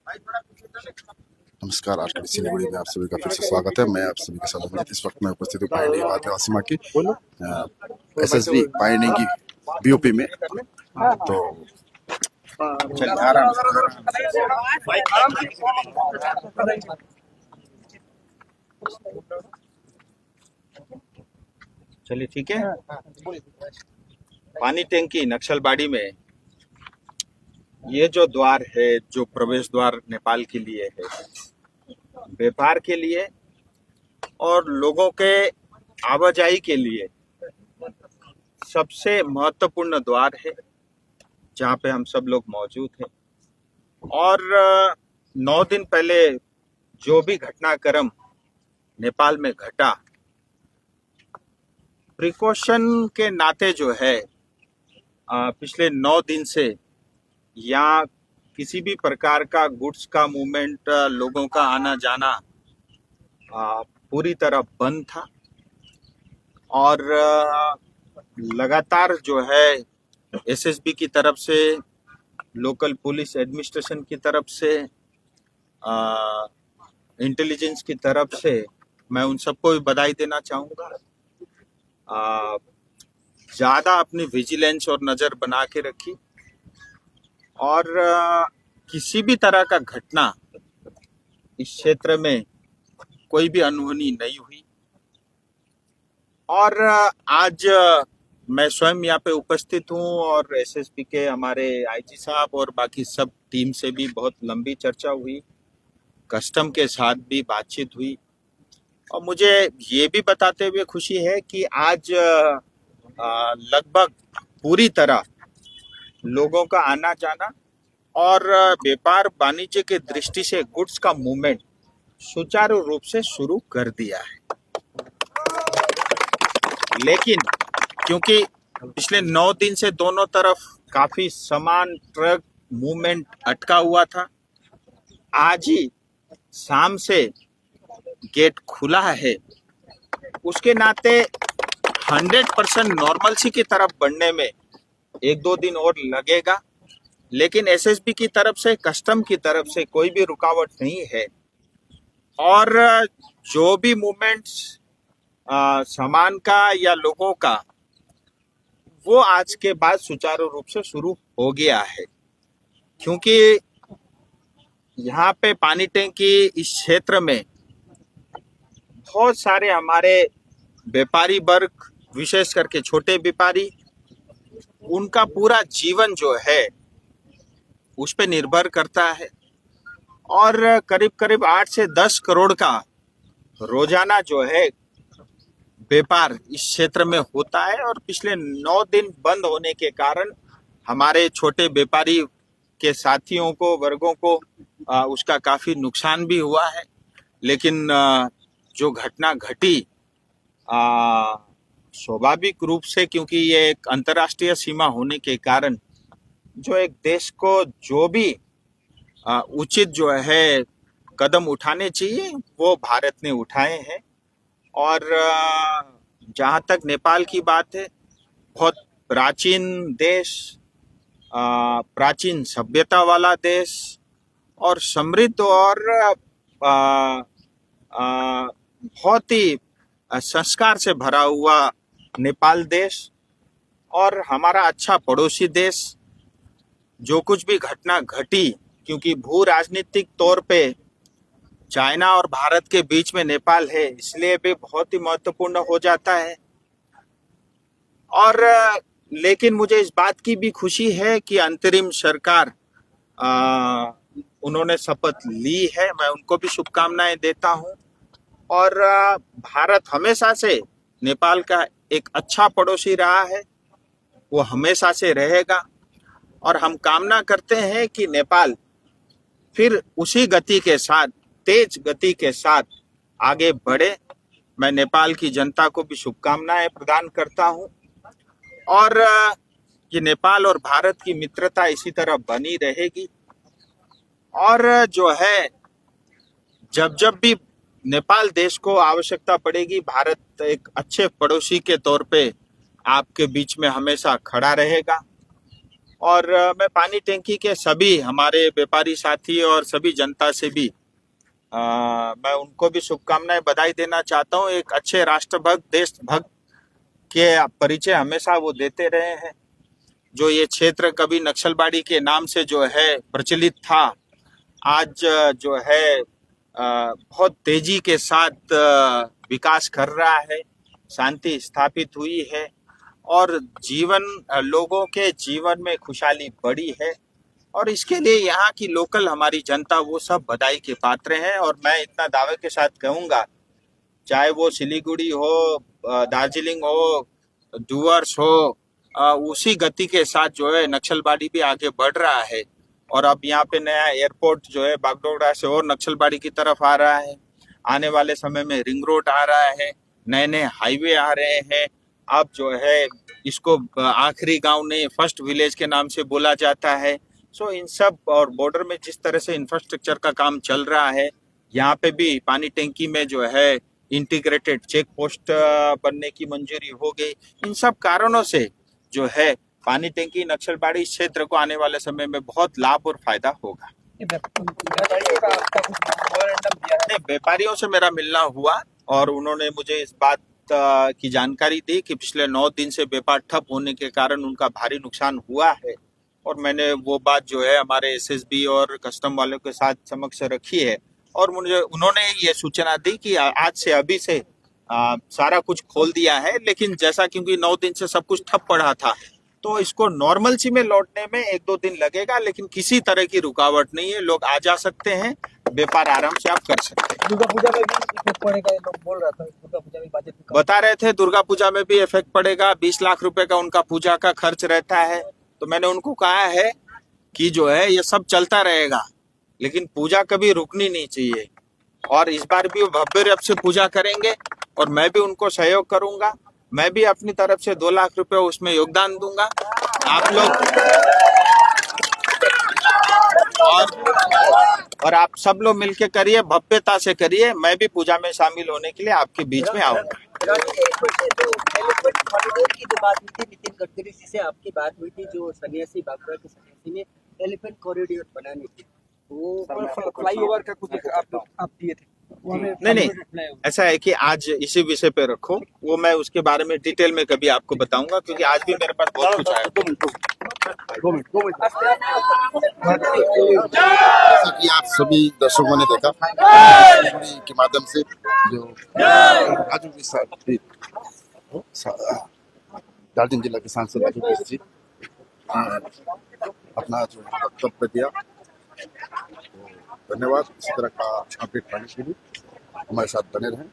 नमस्कार। आज की सिलीगुड़ी में आप सभी का फिर से स्वागत है। मैं आप सभी के साथ अमृत। इस वक्त मैं उपस्थित हूँ पायनी आदिवासी की SSB पायनी की BOP में। तो चलिए आराम चलिए ठीक है। पानी टैंकी नक्सलबाड़ी में ये जो द्वार है, जो प्रवेश द्वार नेपाल के लिए है, व्यापार के लिए और लोगों के आवाजाही के लिए सबसे महत्वपूर्ण द्वार है, जहाँ पे हम सब लोग मौजूद हैं। और 9 दिन पहले जो भी घटनाक्रम नेपाल में घटा, प्रिकॉशन के नाते जो है पिछले 9 दिन से यहाँ किसी भी प्रकार का गुड्स का मूवमेंट, लोगों का आना जाना पूरी तरह बंद था। और लगातार जो है SSB की तरफ से, लोकल पुलिस एडमिनिस्ट्रेशन की तरफ से, इंटेलिजेंस की तरफ से मैं उन सबको भी बधाई देना चाहूँगा। ज़्यादा अपनी विजिलेंस और नज़र बना के रखी और किसी भी तरह का घटना इस क्षेत्र में कोई भी अनहोनी नहीं हुई। और आज मैं स्वयं यहाँ पे उपस्थित हूँ और SSB के हमारे IG साहब और बाकी सब टीम से भी बहुत लंबी चर्चा हुई, कस्टम के साथ भी बातचीत हुई। और मुझे ये भी बताते हुए खुशी है कि आज लगभग पूरी तरह लोगों का आना जाना और व्यापार वाणिज्य के दृष्टि से गुड्स का मूवमेंट सुचारू रूप से शुरू कर दिया है। लेकिन क्योंकि पिछले 9 दिन से दोनों तरफ काफी सामान, ट्रक मूवमेंट अटका हुआ था, आज ही शाम से गेट खुला है। उसके नाते 100% नॉर्मलसी की तरफ बढ़ने में 1-2 दिन और लगेगा, लेकिन SSB की तरफ से, कस्टम की तरफ से कोई भी रुकावट नहीं है। और जो भी मूवमेंट्स सामान का या लोगों का, वो आज के बाद सुचारू रूप से शुरू हो गया है। क्योंकि यहाँ पे पानी टैंकी इस क्षेत्र में बहुत सारे हमारे व्यापारी वर्ग, विशेष करके छोटे व्यापारी, उनका पूरा जीवन जो है उस पे निर्भर करता है। और करीब करीब 8 से 10 करोड़ का रोजाना जो है व्यापार इस क्षेत्र में होता है। और पिछले 9 दिन बंद होने के कारण हमारे छोटे व्यापारी के साथियों को, वर्गों को उसका काफी नुकसान भी हुआ है। लेकिन जो घटना घटी, स्वाभाविक रूप से, क्योंकि ये एक अंतर्राष्ट्रीय सीमा होने के कारण जो एक देश को जो भी उचित जो है कदम उठाने चाहिए वो भारत ने उठाए हैं। और जहाँ तक नेपाल की बात है, बहुत प्राचीन देश, प्राचीन सभ्यता वाला देश और समृद्ध और बहुत ही संस्कार से भरा हुआ नेपाल देश और हमारा अच्छा पड़ोसी देश। जो कुछ भी घटना घटी, क्योंकि भू राजनीतिक तौर पे चाइना और भारत के बीच में नेपाल है, इसलिए भी बहुत ही महत्वपूर्ण हो जाता है। और लेकिन मुझे इस बात की भी खुशी है कि अंतरिम सरकार उन्होंने शपथ ली है, मैं उनको भी शुभकामनाएं देता हूं। और भारत हमेशा से नेपाल का एक अच्छा पड़ोसी रहा है, वो हमेशा से रहेगा। और हम कामना करते हैं कि नेपाल फिर उसी गति के साथ, तेज गति के साथ आगे बढ़े। मैं नेपाल की जनता को भी शुभकामनाएं प्रदान करता हूं और ये नेपाल और भारत की मित्रता इसी तरह बनी रहेगी। और जो है, जब जब भी नेपाल देश को आवश्यकता पड़ेगी, भारत एक अच्छे पड़ोसी के तौर पे आपके बीच में हमेशा खड़ा रहेगा। और मैं पानी टंकी के सभी हमारे व्यापारी साथी और सभी जनता से भी मैं उनको भी शुभकामनाएं बधाई देना चाहता हूँ। एक अच्छे राष्ट्रभक्त देशभक्त के परिचय हमेशा वो देते रहे हैं। जो ये क्षेत्र कभी नक्सलबाड़ी के नाम से जो है प्रचलित था, आज जो है बहुत तेजी के साथ विकास कर रहा है, शांति स्थापित हुई है और जीवन लोगों के जीवन में खुशहाली बढ़ी है। और इसके लिए यहाँ की लोकल हमारी जनता वो सब बधाई के पात्र हैं। और मैं इतना दावे के साथ कहूँगा, चाहे वो सिलीगुड़ी हो, दार्जिलिंग हो, डुवर्स हो, उसी गति के साथ जो है नक्सलबाड़ी भी आगे बढ़ रहा है। और अब यहाँ पे नया एयरपोर्ट जो है बागडोगरा से और नक्सलबाड़ी की तरफ आ रहा है। आने वाले समय में रिंग रोड आ रहा है, नए नए हाईवे आ रहे हैं। अब जो है इसको आखिरी गांव नहीं फर्स्ट विलेज के नाम से बोला जाता है। सो इन सब और बॉर्डर में जिस तरह से इंफ्रास्ट्रक्चर का काम चल रहा है, यहाँ पे भी पानी टंकी में जो है इंटीग्रेटेड चेक पोस्ट बनने की मंजूरी हो गई। इन सब कारणों से जो है पानी टंकी नक्सलबाड़ी क्षेत्र को आने वाले समय में बहुत लाभ और फायदा होगा। नहीं, व्यापारियों से मेरा मिलना हुआ और उन्होंने मुझे इस बात की जानकारी दी कि पिछले 9 दिन से व्यापार ठप होने के कारण उनका भारी नुकसान हुआ है। और मैंने वो बात जो है हमारे एसएसबी और कस्टम वालों के साथ समक्ष रखी है और मुझे उन्होंने ये सूचना दी कि आज से अभी से सारा कुछ खोल दिया है। लेकिन जैसा क्योंकि 9 दिन से सब कुछ ठप पड़ा था, तो इसको नॉर्मलसी में लौटने में 1-2 दिन लगेगा, लेकिन किसी तरह की रुकावट नहीं है। लोग आ जा सकते हैं, व्यापार आराम से आप कर सकते हैं। दुर्गा पूजा में भी इफेक्ट पड़ेगा, ये लोग बोल रहा था। दुर्गा पूजा में बजट बता रहे थे दुर्गा पूजा में भी इफेक्ट पड़ेगा। 20 लाख रुपए का उनका पूजा का खर्च रहता है। तो मैंने उनको कहा है कि जो है ये सब चलता रहेगा, लेकिन पूजा कभी रुकनी नहीं चाहिए। और इस बार भी वो भव्य रूप से पूजा करेंगे और मैं भी उनको सहयोग करूंगा। मैं भी अपनी तरफ से 2 लाख रुपए उसमें योगदान दूंगा। आप लोग और आप सब लोग मिलके करिए, भव्यता से करिए। मैं भी पूजा में शामिल होने के लिए आपके बीच में आऊंगा। की जो बात हुई थी नितिन गडकरी जी से आपकी बात हुई थी, जो सन्यासी बागड़ा के सन्यासी ने एलिफेंट कॉरिडोर बनानी थी, वो फ्लाईओवर का कुछ आप दिए थे। नहीं, ऐसा है कि आज इसी विषय पे रखो, वो मैं उसके बारे में डिटेल में कभी आपको बताऊंगा, क्योंकि आज भी मेरे पास बहुत कुछ आया। जैसा कि आप सभी दर्शकों ने देखा सिलीगुड़ी के माध्यम से जो राजू जी दार्जिलिंग जिला के सांसद राजू जी अपना जो वक्तव्य दिया, धन्यवाद। इसी तरह का अपडेट पाने के लिए हमारे साथ बने रहें।